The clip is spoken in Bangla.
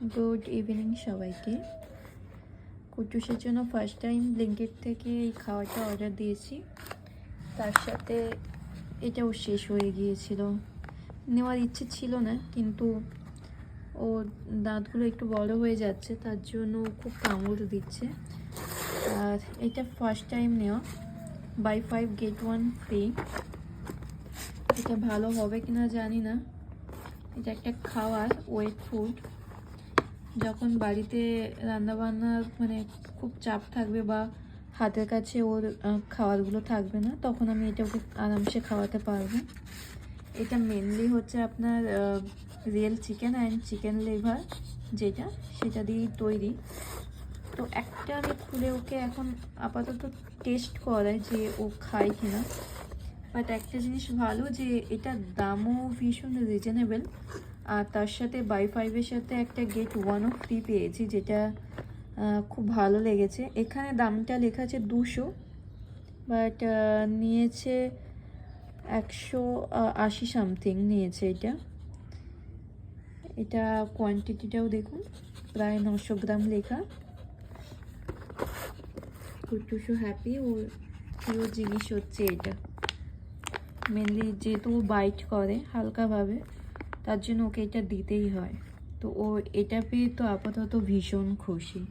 গুড ইভিনিং সবাইকে। কুটুসের জন্য ফার্স্ট টাইম ব্লিঙ্কিট থেকে এই খাওয়াটা অর্ডার দিয়েছি। তার সাথে এটাও শেষ হয়ে গিয়েছিল, নেওয়ার ইচ্ছে ছিল না, কিন্তু ও দাঁতগুলো একটু বড় হয়ে যাচ্ছে, তার জন্য খুব কামড় দিচ্ছে। আর এটা ফার্স্ট টাইম নেওয়া, বাই 5 get 1 ফ্রি। এটা ভালো হবে কিনা জানি না। এটা একটা খাওয়ার ওয়েট ফুড। যখন বাড়িতে রান্নাবান্না মানে খুব চাপ থাকবে বা হাতের কাছে ওর খাবারগুলো থাকবে না, তখন আমি এটা ওকে আরামসে খাওয়াতে পারবো। এটা মেনলি হচ্ছে আপনার real chicken and chicken liver, সেটা দিয়েই তৈরি। তো একটা আমি খুলে ওকে এখন আপাতত টেস্ট করাই যে ও খায় কিনা। বাট একটা জিনিস ভালো যে এটার দামও ভীষণ রিজনেবল, আর তার সাথে বাই 5-এর সাথে একটা গেট 1ও ফ্রি পেয়েছি, যেটা খুব ভালো লেগেছে। এখানে দামটা লেখা আছে 200, বাট নিয়েছে 180 সামথিং নিয়েছে। এটা কোয়ান্টিটিটাও দেখুন, প্রায় 900 গ্রাম লেখা। কুটুসু হ্যাপি, ওর প্রিয় জিনিস হচ্ছে এটা। মেনলি যেহেতু ও বাইট করে হালকাভাবে, তার জন্য ওকে এটা দিতেই হয়। তো ও এটা পেয়ে তো আপাতত ভীষণ খুশি।